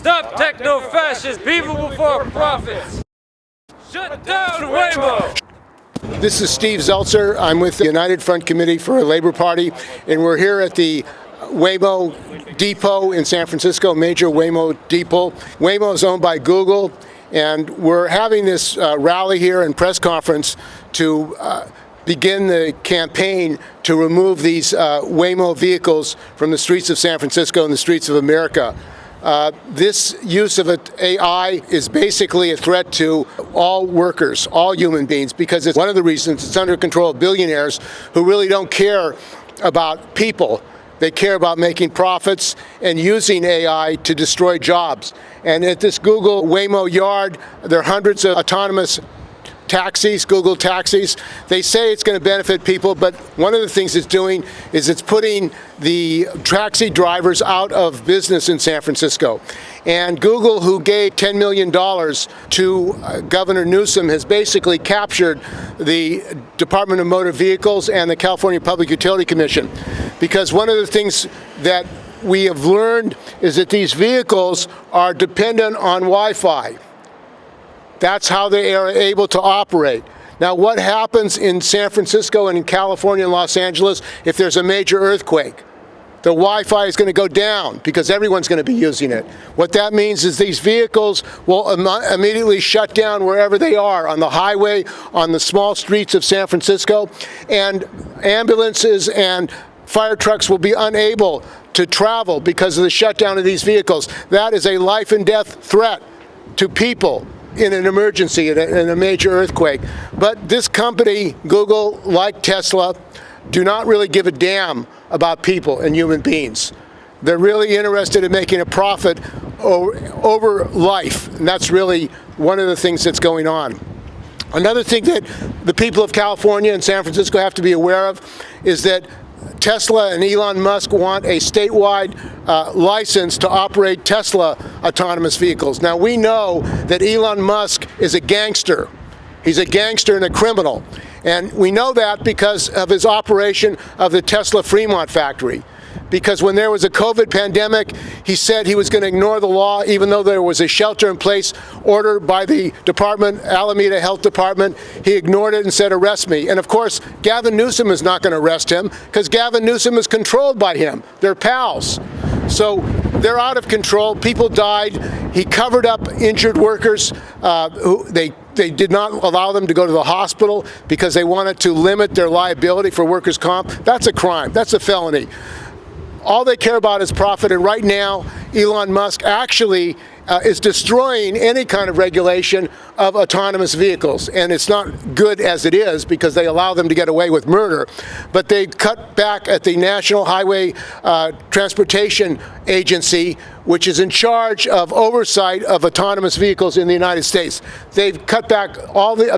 Stop techno-fascist, people before profits. Shut down Waymo. This is Steve Zeltzer. I'm with the United Front Committee for a Labor Party, and we're here at the Waymo depot in San Francisco, major Waymo depot. Waymo is owned by Google, and we're having this rally here and press conference to begin the campaign to remove these Waymo vehicles from the streets of San Francisco and the streets of America. This use of AI is basically a threat to all workers, all human beings, because it's one of the reasons it's under control of billionaires who really don't care about people. They care about making profits and using AI to destroy jobs. And at this Google Waymo yard, there are hundreds of autonomous taxis, Google taxis. They say it's going to benefit people, but one of the things it's doing is it's putting the taxi drivers out of business in San Francisco. And Google, who gave $10 million to Governor Newsom, has basically captured the Department of Motor Vehicles and the California Public Utility Commission. Because one of the things that we have learned is that these vehicles are dependent on Wi-Fi. That's how they are able to operate. Now, what happens in San Francisco and in California and Los Angeles if there's a major earthquake? The Wi-Fi is going to go down because everyone's going to be using it. What that means is these vehicles will immediately shut down wherever they are, on the highway, on the small streets of San Francisco, and ambulances and fire trucks will be unable to travel because of the shutdown of these vehicles. That is a life and death threat to people in an emergency, in a major earthquake. But this company, Google, like Tesla, do not really give a damn about people and human beings. They're really interested in making a profit over life, and that's really one of the things that's going on. Another thing that the people of California and San Francisco have to be aware of is that Tesla and Elon Musk want a statewide license to operate Tesla autonomous vehicles. Now, we know that Elon Musk is a gangster. He's a gangster and a criminal. And we know that because of his operation of the Tesla Fremont factory. Because when there was a COVID pandemic, he said he was going to ignore the law, even though there was a shelter-in-place order by the department, Alameda Health Department. He ignored it and said, arrest me. And of course, Gavin Newsom is not going to arrest him because Gavin Newsom is controlled by him. They're pals. So they're out of control. People died. He covered up injured workers. They did not allow them to go to the hospital because they wanted to limit their liability for workers' comp. That's a crime. That's a felony. All they care about is profit, and right now, Elon Musk actually is destroying any kind of regulation of autonomous vehicles. And it's not good as it is because they allow them to get away with murder. But they cut back at the National Highway Transportation Agency, which is in charge of oversight of autonomous vehicles in the United States. They've cut back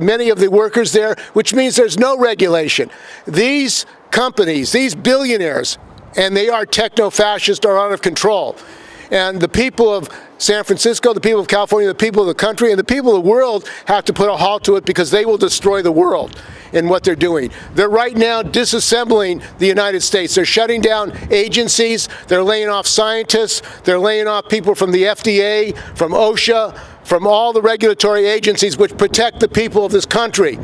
many of the workers there, which means there's no regulation. These companies, these billionaires, and they are techno-fascist, are out of control. And the people of San Francisco, the people of California, the people of the country, and the people of the world have to put a halt to it because they will destroy the world in what they're doing. They're right now disassembling the United States. They're shutting down agencies. They're laying off scientists. They're laying off people from the FDA, from OSHA, from all the regulatory agencies which protect the people of this country.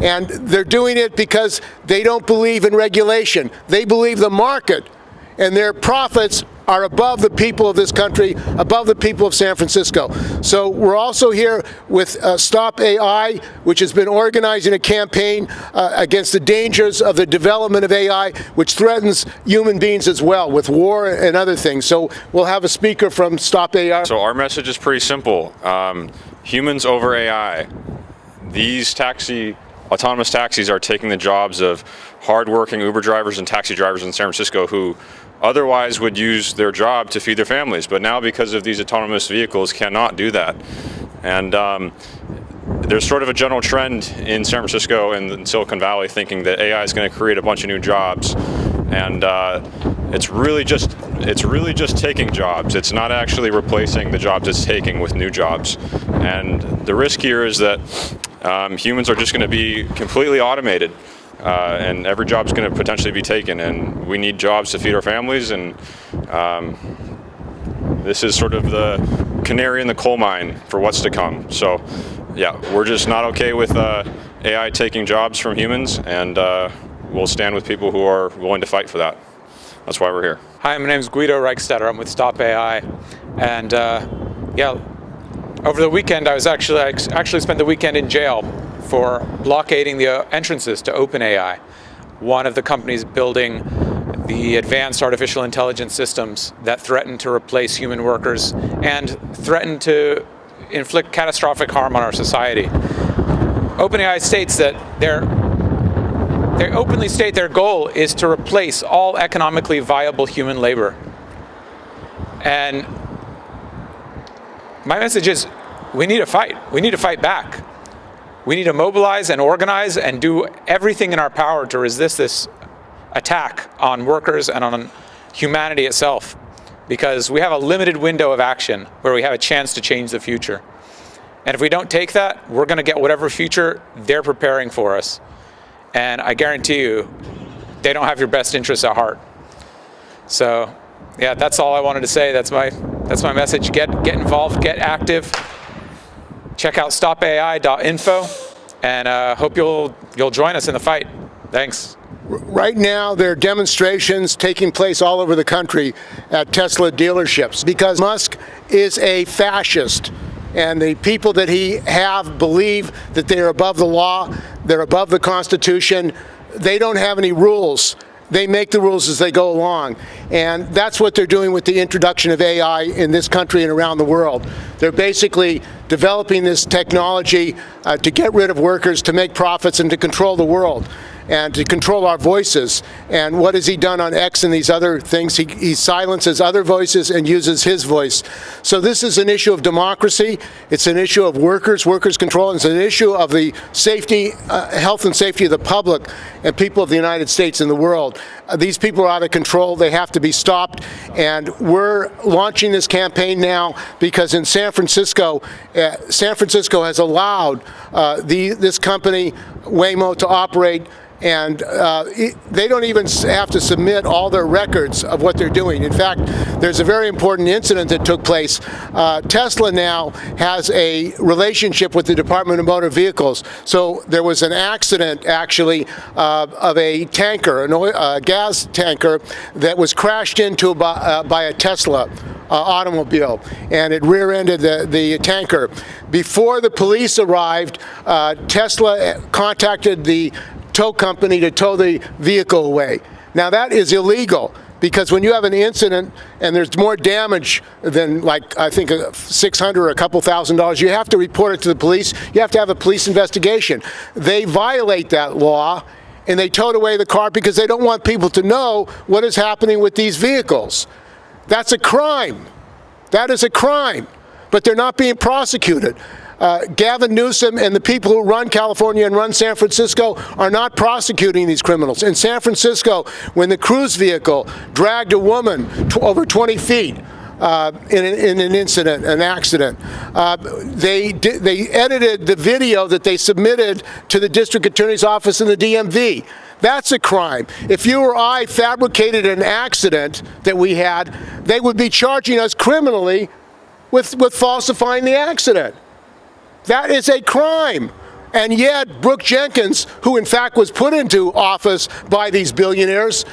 And they're doing it because they don't believe in regulation. They believe the market, and their profits are above the people of this country, above the people of San Francisco. So we're also here with Stop AI, which has been organizing a campaign against the dangers of the development of AI, which threatens human beings as well, with war and other things. So we'll have a speaker from Stop AI. So our message is pretty simple. Humans over AI. These autonomous taxis are taking the jobs of hardworking Uber drivers and taxi drivers in San Francisco who otherwise would use their job to feed their families, but now because of these autonomous vehicles cannot do that. And there's sort of a general trend in San Francisco and in Silicon Valley thinking that AI is going to create a bunch of new jobs, and it's really just taking jobs. It's not actually replacing the jobs it's taking with new jobs. And the risk here is that humans are just going to be completely automated, and every job is going to potentially be taken, and we need jobs to feed our families, and This is sort of the canary in the coal mine for what's to come. So, yeah, we're just not okay with AI taking jobs from humans, and we'll stand with people who are willing to fight for that. That's why we're here. Hi, my name is Guido Reichstetter. I'm with Stop AI, and yeah, over the weekend I actually spent the weekend in jail for blockading the entrances to OpenAI, one of the companies building the advanced artificial intelligence systems that threaten to replace human workers and threaten to inflict catastrophic harm on our society. OpenAI states that they openly state their goal is to replace all economically viable human labor. And my message is, we need to fight. We need to fight back. We need to mobilize and organize and do everything in our power to resist this attack on workers and on humanity itself, because we have a limited window of action where we have a chance to change the future. And if we don't take that, we're going to get whatever future they're preparing for us. And I guarantee you, they don't have your best interests at heart. So, yeah, that's all I wanted to say. That's my message. Get involved, get active. Check out stopai.info, and hope you'll join us in the fight. Thanks. Right now, there are demonstrations taking place all over the country at Tesla dealerships because Musk is a fascist. And the people that he have believe that they're above the law, they're above the Constitution. They don't have any rules. They make the rules as they go along. And that's what they're doing with the introduction of AI in this country and around the world. They're basically developing this technology to get rid of workers, to make profits, and to control the world, and to control our voices. And what has he done on X and these other things? He silences other voices and uses his voice. So this is an issue of democracy. It's an issue of workers control. And it's an issue of the safety, health and safety of the public and people of the United States and the world. These people are out of control. They have to be stopped. And we're launching this campaign now because in San Francisco has allowed this company, Waymo, to operate. And they don't even have to submit all their records of what they're doing. In fact, there's a very important incident that took place. Tesla now has a relationship with the Department of Motor Vehicles. So there was an accident, actually, of a tanker, a gas tanker, that was crashed into by a Tesla automobile, and it rear-ended the tanker. Before the police arrived, Tesla contacted the tow company to tow the vehicle away. Now that is illegal, because when you have an incident and there's more damage than, like, I think $600 or a couple $1,000, you have to report it to the police. You have to have a police investigation. They violate that law and they towed away the car because they don't want people to know what is happening with these vehicles. That's a crime. That is a crime. But they're not being prosecuted. Governor Newsom and the people who run California and run San Francisco are not prosecuting these criminals. In San Francisco, when the cruise vehicle dragged a woman over 20 feet in an incident, an accident, they edited the video that they submitted to the district attorney's office in the DMV. That's a crime. If you or I fabricated an accident that we had, they would be charging us criminally with falsifying the accident. That is a crime. And yet, Brooke Jenkins, who in fact was put into office by these billionaires,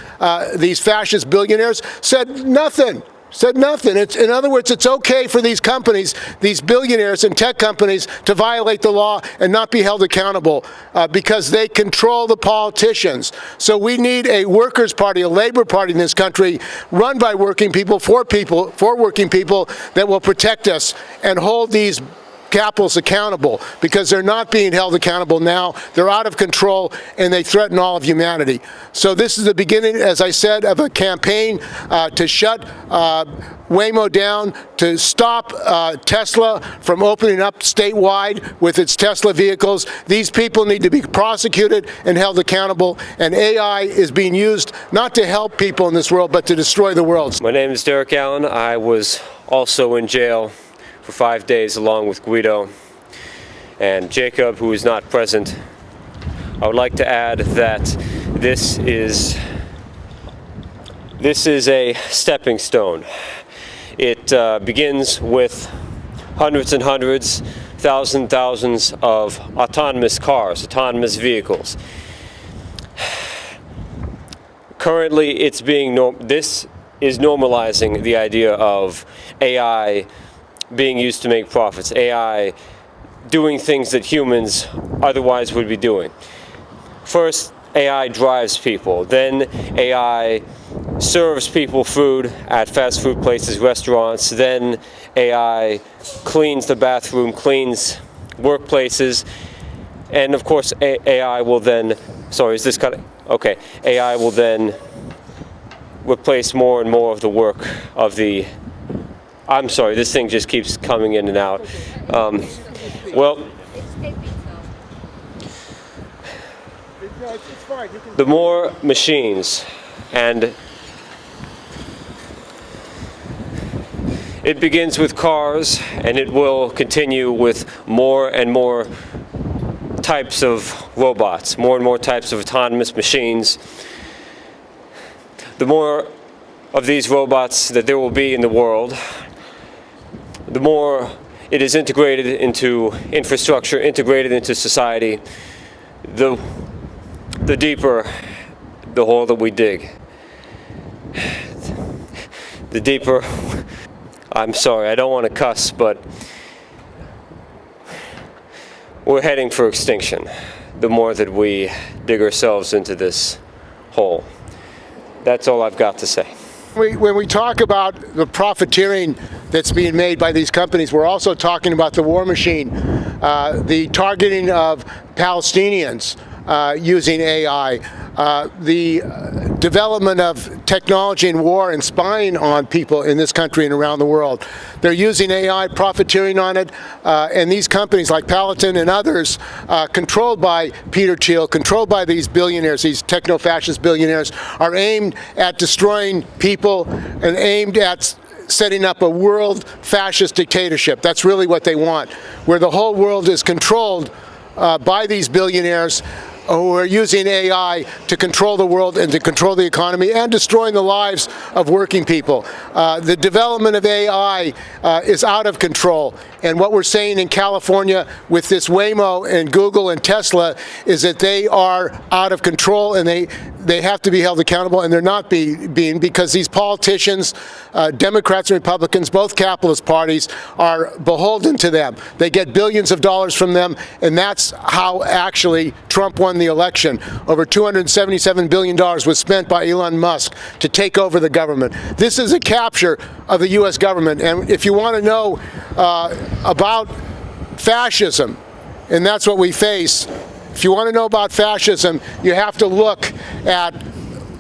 these fascist billionaires, said nothing. In other words, it's okay for these companies, these billionaires and tech companies, to violate the law and not be held accountable because they control the politicians. So we need a workers' party, a labor party in this country, run by working people, for working people, that will protect us and hold these capitalists accountable, because they're not being held accountable now. They're out of control and they threaten all of humanity. So this is the beginning, as I said, of a campaign to shut Waymo down, to stop Tesla from opening up statewide with its Tesla vehicles. These people need to be prosecuted and held accountable, and AI is being used not to help people in this world, but to destroy the world. My name is Derek Allen. I was also in jail for 5 days along with Guido and Jacob, who is not present. I would like to add that this is a stepping stone. It begins with hundreds and hundreds, thousands of autonomous cars, autonomous vehicles. Currently, this is normalizing the idea of AI being used to make profits, AI doing things that humans otherwise would be doing. First, AI drives people. Then AI serves people food at fast food places, restaurants. Then AI cleans the bathroom, cleans workplaces. And of course, AI will then, sorry, is this kind of, okay. AI will then replace more and more of the work of the, I'm sorry, this thing just keeps coming in and out. Well, the more machines, and it begins with cars, and it will continue with more and more types of robots, more and more types of autonomous machines. The more of these robots that there will be in the world, the more it is integrated into infrastructure, integrated into society, the deeper the hole that we dig. The deeper, I'm sorry, I don't want to cuss, but we're heading for extinction the more that we dig ourselves into this hole. That's all I've got to say. When we talk about the profiteering that's being made by these companies, we're also talking about the war machine, the targeting of Palestinians using AI, the development of technology in war and spying on people in this country and around the world. They're using AI, profiteering on it, and these companies like Palantir and others, controlled by Peter Thiel, controlled by these billionaires, these techno-fascist billionaires, are aimed at destroying people and aimed at setting up a world fascist dictatorship. That's really what they want, where the whole world is controlled by these billionaires who are using AI to control the world and to control the economy and destroying the lives of working people. The development of AI is out of control. And what we're saying in California with this Waymo and Google and Tesla is that they are out of control and they have to be held accountable, and they're not being because these politicians, Democrats and Republicans, both capitalist parties, are beholden to them. They get billions of dollars from them, and that's how actually Trump won the election. Over $277 billion was spent by Elon Musk to take over the government. This is a capture of the U.S. government, and if you want to know about fascism, and that's what we face, if you want to know about fascism, you have to look at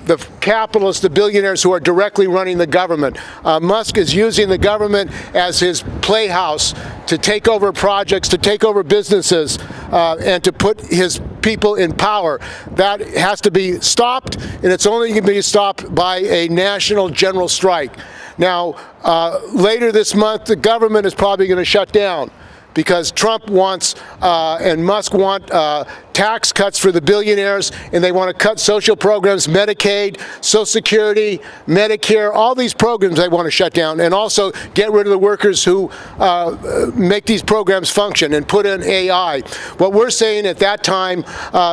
the capitalists, the billionaires who are directly running the government. Musk is using the government as his playhouse to take over projects, to take over businesses, and to put his people in power. That has to be stopped, and it's only going to be stopped by a national general strike. Now, later this month, the government is probably going to shut down because Trump wants and Musk want tax cuts for the billionaires, and they want to cut social programs, Medicaid, Social Security, Medicare, all these programs they want to shut down, and also get rid of the workers who make these programs function and put in AI. What we're saying at that time,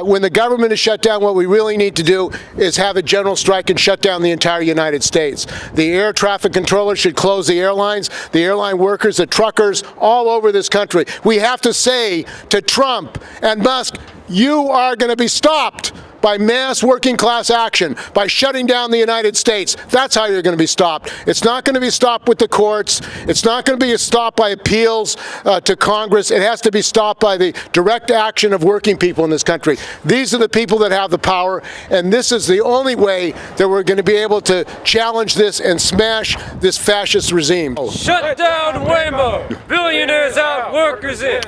when the government is shut down, what we really need to do is have a general strike and shut down the entire United States. The air traffic controllers should close the airlines, the airline workers, the truckers, all over this country. We have to say to Trump and Musk, you are going to be stopped by mass working class action, by shutting down the United States. That's how you're going to be stopped. It's not going to be stopped with the courts. It's not going to be stopped by appeals to Congress. It has to be stopped by the direct action of working people in this country. These are the people that have the power, and this is the only way that we're going to be able to challenge this and smash this fascist regime. Shut down Waymo! Billionaires out, workers in!